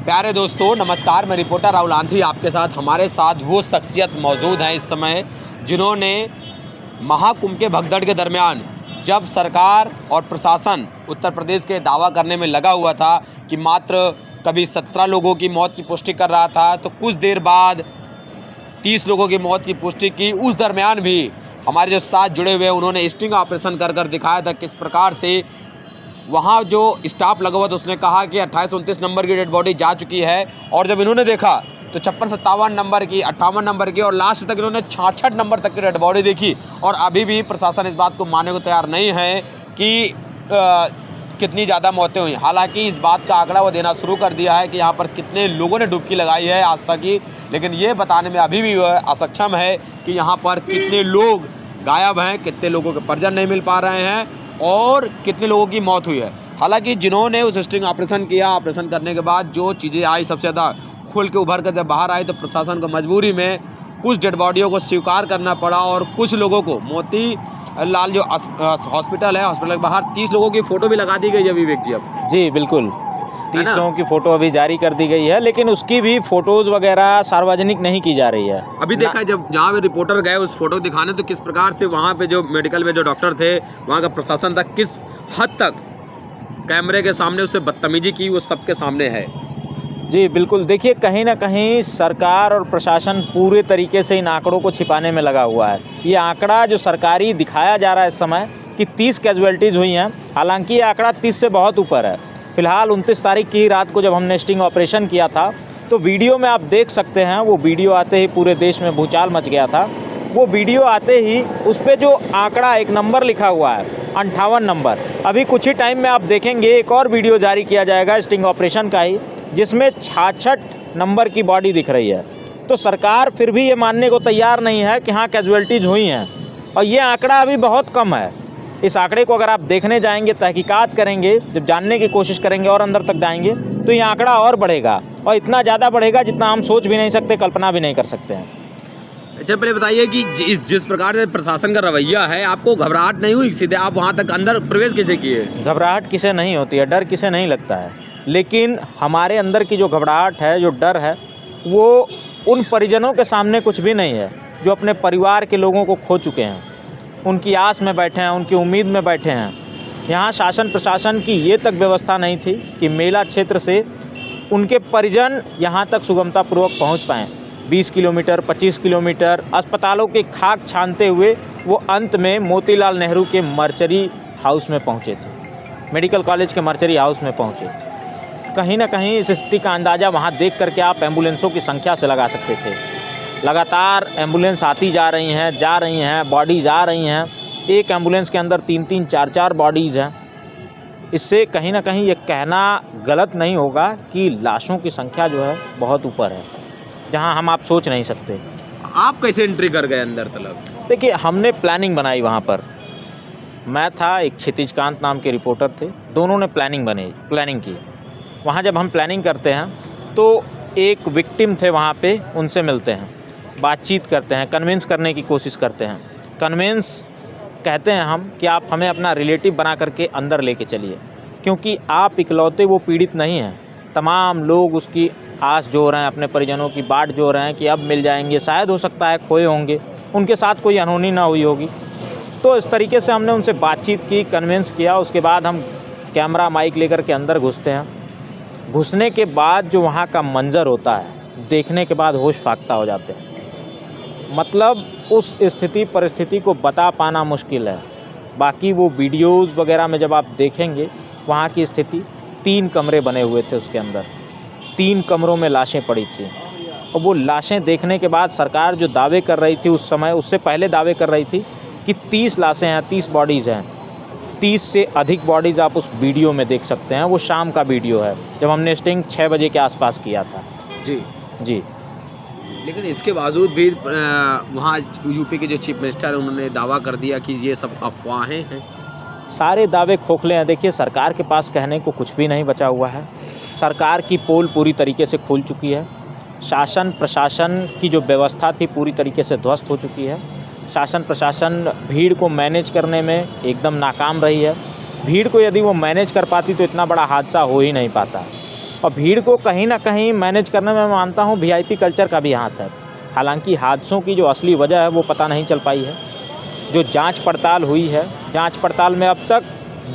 प्यारे दोस्तों नमस्कार, मैं रिपोर्टर राहुल आंधी आपके साथ। हमारे साथ वो शख्सियत मौजूद हैं इस समय जिन्होंने महाकुंभ के भगदड़ के दरमियान, जब सरकार और प्रशासन उत्तर प्रदेश के दावा करने में लगा हुआ था कि मात्र कभी 17 लोगों की मौत की पुष्टि कर रहा था, तो कुछ देर बाद 30 लोगों की मौत की पुष्टि की। उस दरमियान भी हमारे जो साथ जुड़े हुए उन्होंने स्टिंग ऑपरेशन कर दिखाया था किस प्रकार से वहाँ जो स्टाफ लगा हुआ था उसने कहा कि 28-29 नंबर की डेड बॉडी जा चुकी है, और जब इन्होंने देखा तो 56-57 नंबर की, 58 नंबर की और लास्ट तक इन्होंने 66 नंबर तक की डेड बॉडी देखी। और अभी भी प्रशासन इस बात को मानने को तैयार नहीं है कि कितनी ज़्यादा मौतें हुई। हालांकि इस बात का आंकड़ा वो देना शुरू कर दिया है कि यहाँ पर कितने लोगों ने डुबकी लगाई है आस्था की, लेकिन ये बताने में अभी भी वह असक्षम है कि यहाँ पर कितने लोग गायब हैं, कितने लोगों के परिजन नहीं मिल पा रहे हैं और कितने लोगों की मौत हुई है। हालांकि जिन्होंने उस स्टिंग ऑपरेशन किया, ऑपरेशन करने के बाद जो चीज़ें आई सबसे ज़्यादा खुल के उभर कर जब बाहर आई, तो प्रशासन को मजबूरी में कुछ डेड बॉडियों को स्वीकार करना पड़ा और कुछ लोगों को मोती लाल जो हॉस्पिटल है, हॉस्पिटल के बाहर 30 लोगों की फ़ोटो भी लगा दी गई है विवेक जी। अब जी बिल्कुल, 30 लोगों की फ़ोटो अभी जारी कर दी गई है, लेकिन उसकी भी फ़ोटोज़ वगैरह सार्वजनिक नहीं की जा रही है। अभी देखा जब जहाँ पे रिपोर्टर गए उस फोटो दिखाने, तो किस प्रकार से वहाँ पे जो मेडिकल में जो डॉक्टर थे, वहाँ का प्रशासन तक किस हद तक कैमरे के सामने उससे बदतमीजी की, वो सबके सामने है। जी बिल्कुल, देखिए कहीं ना कहीं सरकार और प्रशासन पूरे तरीके से इन आंकड़ों को छिपाने में लगा हुआ है। ये आंकड़ा जो सरकारी दिखाया जा रहा है इस समय कि 30 कैजुअल्टीज़ हुई हैं, हालांकि ये आंकड़ा 30 से बहुत ऊपर है। फिलहाल 29 तारीख की रात को जब हमने स्टिंग ऑपरेशन किया था, तो वीडियो में आप देख सकते हैं, वो वीडियो आते ही पूरे देश में भूचाल मच गया था। वो वीडियो आते ही उस पर जो आंकड़ा एक नंबर लिखा हुआ है 58 नंबर, अभी कुछ ही टाइम में आप देखेंगे एक और वीडियो जारी किया जाएगा स्टिंग ऑपरेशन का ही, जिसमें 66 नंबर की बॉडी दिख रही है। तो सरकार फिर भी ये मानने को तैयार नहीं है कि हाँ कैजुअल्टीज़ हुई हैं, और ये आंकड़ा अभी बहुत कम है। इस आंकड़े को अगर आप देखने जाएंगे, तहकीकात करेंगे, जब जानने की कोशिश करेंगे और अंदर तक जाएंगे, तो ये आंकड़ा और बढ़ेगा, और इतना ज़्यादा बढ़ेगा जितना हम सोच भी नहीं सकते, कल्पना भी नहीं कर सकते हैं। अच्छा, पहले बताइए कि जिस प्रकार से प्रशासन का रवैया है, आपको घबराहट नहीं हुई? सीधे आप वहाँ तक अंदर प्रवेश कैसे किए? घबराहट किसे नहीं होती है, डर किसे नहीं लगता है, लेकिन हमारे अंदर की जो घबराहट है, जो डर है, वो उन परिजनों के सामने कुछ भी नहीं है जो अपने परिवार के लोगों को खो चुके हैं, उनकी आस में बैठे हैं, उनकी उम्मीद में बैठे हैं। यहाँ शासन प्रशासन की ये तक व्यवस्था नहीं थी कि मेला क्षेत्र से उनके परिजन यहाँ तक सुगमतापूर्वक पहुँच पाएँ। 20 किलोमीटर, 25 किलोमीटर अस्पतालों की खाक छानते हुए वो अंत में मोतीलाल नेहरू के मर्चरी हाउस में पहुँचे थे, मेडिकल कॉलेज के मर्चरी हाउस में पहुँचे। कहीं ना कहीं इस स्थिति का अंदाज़ा वहाँ देख करके आप एम्बुलेंसों की संख्या से लगा सकते थे। लगातार एम्बुलेंस आती जा रही हैं, जा रही हैं, बॉडीज़ आ रही हैं। एक एम्बुलेंस के अंदर 3-3, 4-4 बॉडीज़ हैं। इससे कहीं ना कहीं ये कहना गलत नहीं होगा कि लाशों की संख्या जो है बहुत ऊपर है, जहां हम आप सोच नहीं सकते। आप कैसे एंट्री कर गए अंदर तलब? देखिए, हमने प्लानिंग बनाई वहाँ पर। मैं था, एक क्षितिजकांत नाम के रिपोर्टर थे, दोनों ने प्लानिंग की। वहाँ जब हम प्लानिंग करते हैं तो एक विक्टिम थे वहाँ पे, उनसे मिलते हैं, बातचीत करते हैं, कन्विंस करने की कोशिश करते हैं। कन्विंस कहते हैं हम कि आप हमें अपना रिलेटिव बना करके अंदर लेके चलिए, क्योंकि आप इकलौते वो पीड़ित नहीं हैं। तमाम लोग उसकी आस जो रहे हैं, अपने परिजनों की बाट जो रहे हैं कि अब मिल जाएंगे, शायद हो सकता है खोए होंगे, उनके साथ कोई अनहोनी ना हुई होगी। तो इस तरीके से हमने उनसे बातचीत की, कन्विंस किया। उसके बाद हम कैमरा माइक लेकर के अंदर घुसते हैं। घुसने के बाद जो वहाँ का मंजर होता है, देखने के बाद होश फाख्ता हो जाते हैं। मतलब उस स्थिति परिस्थिति को बता पाना मुश्किल है। बाकी वो वीडियोज़ वगैरह में जब आप देखेंगे, वहाँ की स्थिति, 3 कमरे बने हुए थे, उसके अंदर 3 कमरों में लाशें पड़ी थी। और वो लाशें देखने के बाद सरकार जो दावे कर रही थी उस समय, उससे पहले दावे कर रही थी कि 30 लाशें हैं, 30 बॉडीज़ हैं। 30 से अधिक बॉडीज़ आप उस वीडियो में देख सकते हैं। वो शाम का वीडियो है, जब हमने स्टिंग 6 बजे के आसपास किया था। जी। लेकिन इसके बावजूद भी वहाँ यूपी के जो चीफ मिनिस्टर हैं, उन्होंने दावा कर दिया कि ये सब अफवाहें हैं। सारे दावे खोखले हैं। देखिए, सरकार के पास कहने को कुछ भी नहीं बचा हुआ है। सरकार की पोल पूरी तरीके से खुल चुकी है। शासन प्रशासन की जो व्यवस्था थी पूरी तरीके से ध्वस्त हो चुकी है। शासन प्रशासन भीड़ को मैनेज करने में एकदम नाकाम रही है। भीड़ को यदि वो मैनेज कर पाती तो इतना बड़ा हादसा हो ही नहीं पाता। और भीड़ को कहीं ना कहीं मैनेज करने में मैं मानता हूँ वीआईपी कल्चर का भी हाथ है। हालांकि हादसों की जो असली वजह है वो पता नहीं चल पाई है। जो जांच पड़ताल हुई है, जांच पड़ताल में अब तक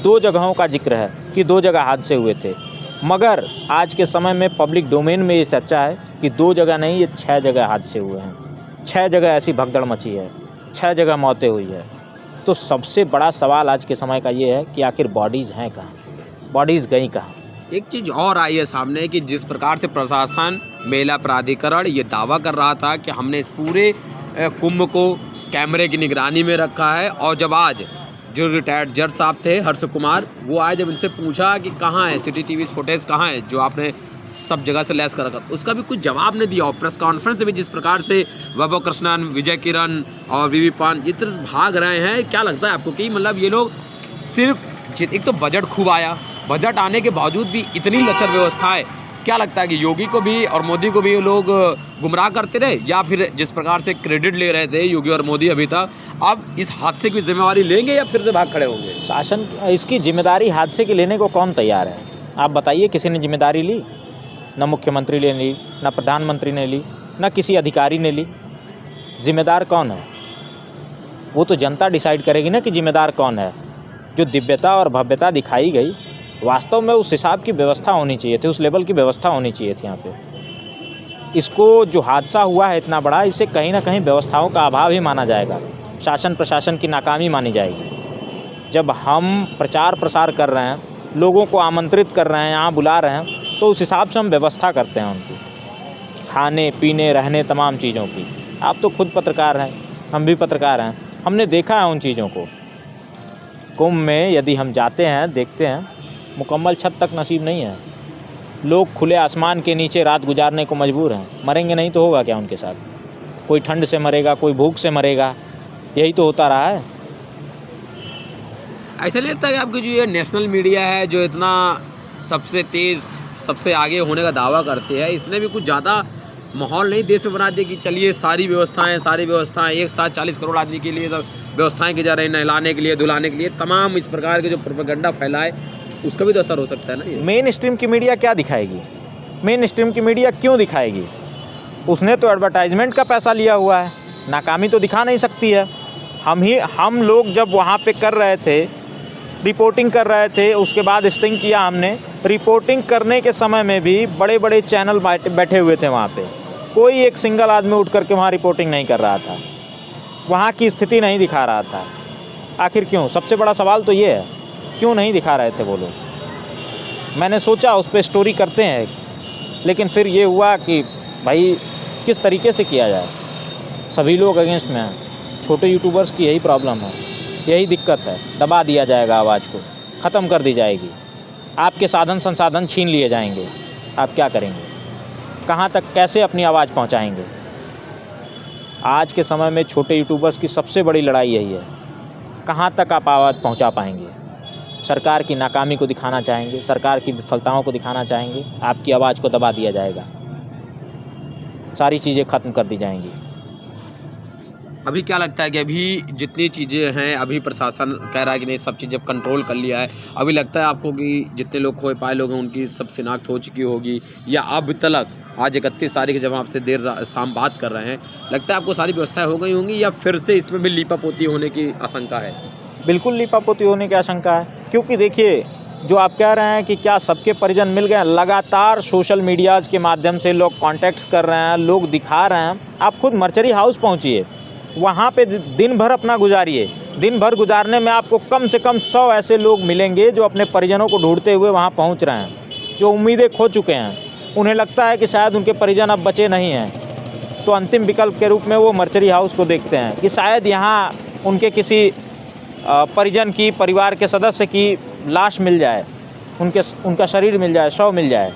2 जगहों का जिक्र है कि 2 जगह हादसे हुए थे, मगर आज के समय में पब्लिक डोमेन में ये चर्चा है कि 2 जगह नहीं, ये 6 जगह हादसे हुए हैं। 6 जगह ऐसी भगदड़ मची है, 6 जगह मौतें हुई है। तो सबसे बड़ा सवाल आज के समय का ये है कि आखिर बॉडीज़ हैं कहाँ, बॉडीज़ गई कहाँ। एक चीज़ और आई है सामने कि जिस प्रकार से प्रशासन, मेला प्राधिकरण ये दावा कर रहा था कि हमने इस पूरे कुंभ को कैमरे की निगरानी में रखा है, और जब आज जो रिटायर्ड जज साहब थे हर्ष कुमार, वो आए, जब इनसे पूछा कि कहाँ है CCTV फुटेज, कहाँ है जो आपने सब जगह से लैस कर रखा, उसका भी कुछ जवाब नहीं दिया। और प्रेस कॉन्फ्रेंस में जिस प्रकार से वैभव कृष्णन, विजय किरण और वीवी पान जितने भाग रहे हैं, क्या लगता है आपको कि मतलब ये लोग सिर्फ एक तो बजट खूब आया, बजट आने के बावजूद भी इतनी लचर व्यवस्था है, क्या लगता है कि योगी को भी और मोदी को भी ये लोग गुमराह करते रहे, या फिर जिस प्रकार से क्रेडिट ले रहे थे योगी और मोदी अभी तक, अब इस हादसे की जिम्मेवारी लेंगे या फिर से भाग खड़े होंगे? शासन इसकी जिम्मेदारी हादसे की लेने को कौन तैयार है? आप बताइए, किसी ने जिम्मेदारी ली? न मुख्यमंत्री ने ली, न प्रधानमंत्री ने ली, न किसी अधिकारी ने ली। जिम्मेदार कौन है? वो तो जनता डिसाइड करेगी ना कि जिम्मेदार कौन है। जो दिव्यता और भव्यता दिखाई गई, वास्तव में उस हिसाब की व्यवस्था होनी चाहिए थी, उस लेवल की व्यवस्था होनी चाहिए थी यहाँ पे। इसको जो हादसा हुआ है इतना बड़ा, इसे कहीं ना कहीं व्यवस्थाओं का अभाव ही माना जाएगा, शासन प्रशासन की नाकामी मानी जाएगी। जब हम प्रचार प्रसार कर रहे हैं, लोगों को आमंत्रित कर रहे हैं, यहाँ बुला रहे हैं, तो उस हिसाब से हम व्यवस्था करते हैं उनकी, खाने पीने रहने तमाम चीज़ों की। आप तो खुद पत्रकार हैं, हम भी पत्रकार हैं, हमने देखा है उन चीज़ों को। कुंभ में यदि हम जाते हैं, देखते हैं, मुकम्मल छत तक नसीब नहीं है। लोग खुले आसमान के नीचे रात गुजारने को मजबूर हैं। मरेंगे नहीं तो होगा क्या उनके साथ? कोई ठंड से मरेगा, कोई भूख से मरेगा, यही तो होता रहा है। ऐसा नहीं लगता कि आपकी जो ये नेशनल मीडिया है, जो इतना सबसे तेज़, सबसे आगे होने का दावा करती है, इसने भी कुछ ज़्यादा माहौल नहीं देश में बना दिया कि चलिए सारी व्यवस्थाएं एक साथ 40 करोड़ आदमी के लिए सब व्यवस्थाएं की जा रही हैं, नहलाने के लिए, धुलाने के लिए, तमाम इस प्रकार के जो प्रोपेगेंडा फैलाए, उसका भी तो असर हो सकता है ना ये। मेन स्ट्रीम की मीडिया क्या दिखाएगी? मेन स्ट्रीम की मीडिया क्यों दिखाएगी? उसने तो एडवर्टाइजमेंट का पैसा लिया हुआ है, नाकामी तो दिखा नहीं सकती है। हम लोग जब वहाँ पे कर रहे थे, रिपोर्टिंग कर रहे थे, उसके बाद स्टिंग किया हमने। रिपोर्टिंग करने के समय में भी बड़े बड़े चैनल बैठे हुए थे वहाँ पे, कोई एक सिंगल आदमी उठ करके वहाँ रिपोर्टिंग नहीं कर रहा था, वहाँ की स्थिति नहीं दिखा रहा था। आखिर क्यों? सबसे बड़ा सवाल तो ये है, क्यों नहीं दिखा रहे थे वो लोग? मैंने सोचा उस पर स्टोरी करते हैं, लेकिन फिर ये हुआ कि भाई किस तरीके से किया जाए, सभी लोग अगेंस्ट में हैं। छोटे यूट्यूबर्स की यही प्रॉब्लम है, यही दिक्कत है। दबा दिया जाएगा आवाज़ को, ख़त्म कर दी जाएगी, आपके साधन संसाधन छीन लिए जाएंगे। आप क्या करेंगे? कहाँ तक, कैसे अपनी आवाज़ पहुँचाएंगे? आज के समय में छोटे यूट्यूबर्स की सबसे बड़ी लड़ाई यही है, कहाँ तक आप आवाज़ पहुँचा पाएंगे? सरकार की नाकामी को दिखाना चाहेंगे, सरकार की विफलताओं को दिखाना चाहेंगे, आपकी आवाज़ को दबा दिया जाएगा, सारी चीज़ें ख़त्म कर दी जाएंगी। अभी क्या लगता है कि अभी जितनी चीज़ें हैं, अभी प्रशासन कह रहा है कि नहीं सब चीज़ें कंट्रोल कर लिया है, अभी लगता है आपको कि जितने लोग खोए पाए लोग हैं उनकी सब शिनाख्त हो चुकी होगी, या अब तक आज 31 तारीख जब आपसे देर शाम बात कर रहे हैं, लगता है आपको सारी व्यवस्थाएं हो गई होंगी, या फिर से इसमें भी लीपापोती होने की आशंका है? बिल्कुल लीपापोती होने की आशंका है, क्योंकि देखिए जो आप कह रहे हैं कि क्या सबके परिजन मिल गए, लगातार सोशल मीडियाज़ के माध्यम से लोग कॉन्टैक्ट्स कर रहे हैं, लोग दिखा रहे हैं। आप खुद मर्चरी हाउस पहुँचिए, वहाँ पे दिन भर अपना गुजारिए। दिन भर गुजारने में आपको कम से कम 100 ऐसे लोग मिलेंगे जो अपने परिजनों को ढूंढते हुए वहाँ पहुँच रहे हैं, जो उम्मीदें खो चुके हैं। उन्हें लगता है कि शायद उनके परिजन अब बचे नहीं हैं, तो अंतिम विकल्प के रूप में वो मर्चरी हाउस को देखते हैं कि शायद यहाँ उनके किसी परिजन की, परिवार के सदस्य की लाश मिल जाए, उनका शरीर मिल जाए, शव मिल जाए।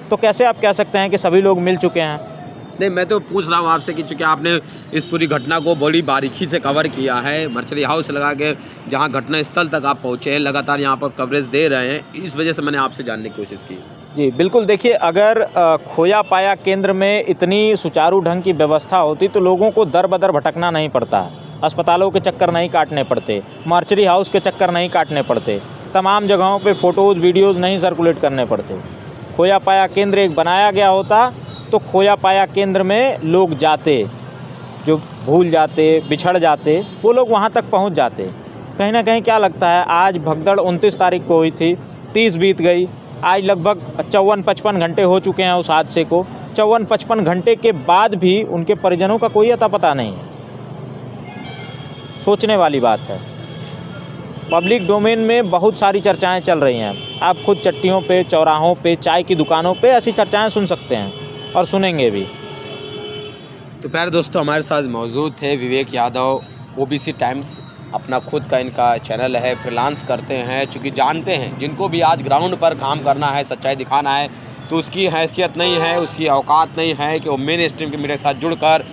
तो कैसे आप कह सकते हैं कि सभी लोग मिल चुके हैं? नहीं, मैं तो पूछ रहा हूँ आपसे कि चूँकि आपने इस पूरी घटना को बड़ी बारीकी से कवर किया है, मर्चरी हाउस लगा के जहाँ घटना स्थल तक आप पहुँचे हैं, लगातार यहाँ पर कवरेज दे रहे हैं, इस वजह से मैंने आपसे जानने की कोशिश की। जी बिल्कुल, देखिए अगर खोया पाया केंद्र में इतनी सुचारू ढंग की व्यवस्था होती तो लोगों को दर बदर भटकना नहीं पड़ता, अस्पतालों के चक्कर नहीं काटने पड़ते, मर्चरी हाउस के चक्कर नहीं काटने पड़ते, तमाम जगहों पे फ़ोटोज़ वीडियोज़ नहीं सर्कुलेट करने पड़ते। खोया पाया केंद्र एक बनाया गया होता तो खोया पाया केंद्र में लोग जाते, जो भूल जाते, बिछड़ जाते, वो लोग वहाँ तक पहुँच जाते। कहीं ना कहीं क्या लगता है, आज भगदड़ 29 तारीख को हुई थी, 30 बीत गई, आज लगभग 54-55 घंटे हो चुके हैं उस हादसे को। 54-55 घंटे के बाद भी उनके परिजनों का कोई अता पता नहीं है। सोचने वाली बात है। पब्लिक डोमेन में बहुत सारी चर्चाएं चल रही हैं। आप खुद चट्टियों पे, चौराहों पे, चाय की दुकानों पे ऐसी चर्चाएं सुन सकते हैं और सुनेंगे भी। तो प्यारे दोस्तों, हमारे साथ मौजूद थे विवेक यादव, ओबीसी टाइम्स अपना खुद का इनका चैनल है, फ्रीलांस करते हैं, चूँकि जानते हैं जिनको भी आज ग्राउंड पर काम करना है, सच्चाई दिखाना है, तो उसकी हैसियत नहीं है, उसकी औकात नहीं है कि वो मेन स्ट्रीम के मेरे साथ जुड़कर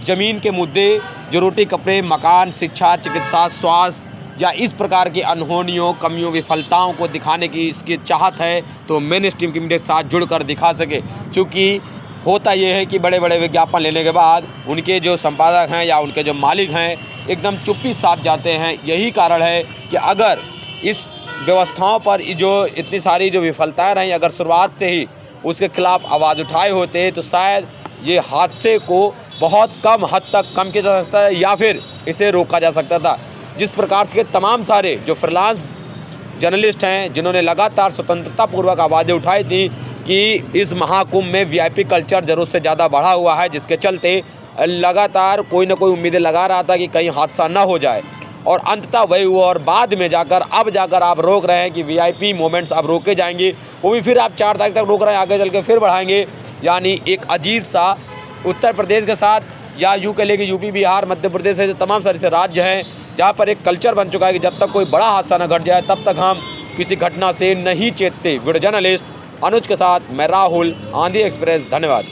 ज़मीन के मुद्दे जो रोटी कपड़े, मकान, शिक्षा, चिकित्सा, स्वास्थ्य या इस प्रकार की अनहोनियों, कमियों, विफलताओं को दिखाने की इसकी चाहत है, तो मेन स्ट्रीम के मीडिया के साथ जुड़कर दिखा सके। चूँकि होता ये है कि बड़े बड़े विज्ञापन लेने के बाद उनके जो संपादक हैं या उनके जो मालिक हैं एकदम चुप्पी साध जाते हैं। यही कारण है कि अगर इस व्यवस्थाओं पर जो इतनी सारी जो विफलताएँ रहीं, अगर शुरुआत से ही उसके खिलाफ आवाज़ उठाए होते तो शायद ये हादसे को बहुत कम हद तक कम किया जा सकता है या फिर इसे रोका जा सकता था। जिस प्रकार से तमाम सारे जो फ्रीलांस जर्नलिस्ट हैं जिन्होंने लगातार स्वतंत्रतापूर्वक आवाज़ें उठाई थी कि इस महाकुंभ में वीआईपी कल्चर ज़रूरत से ज़्यादा बढ़ा हुआ है, जिसके चलते लगातार कोई ना कोई उम्मीदें लगा रहा था कि कहीं हादसा ना हो जाए, और अंततः वही हुआ। और बाद में जाकर अब जाकर आप रोक रहे हैं कि वीआईपी मोमेंट्स अब रोके जाएंगे, वो भी फिर आप 4 तारीख तक रोक रहे हैं, आगे चल के फिर बढ़ाएंगे। यानी एक अजीब सा उत्तर प्रदेश के साथ या यूँ कह लेंगे यूपी, बिहार, मध्य प्रदेश है, जो तमाम सारे से राज्य हैं जहाँ पर एक कल्चर बन चुका है कि जब तक कोई बड़ा हादसा न घट जाए तब तक हम किसी घटना से नहीं चेतते। वीडियो जर्नलिस्ट अनुज के साथ मैं राहुल, आंधी एक्सप्रेस, धन्यवाद।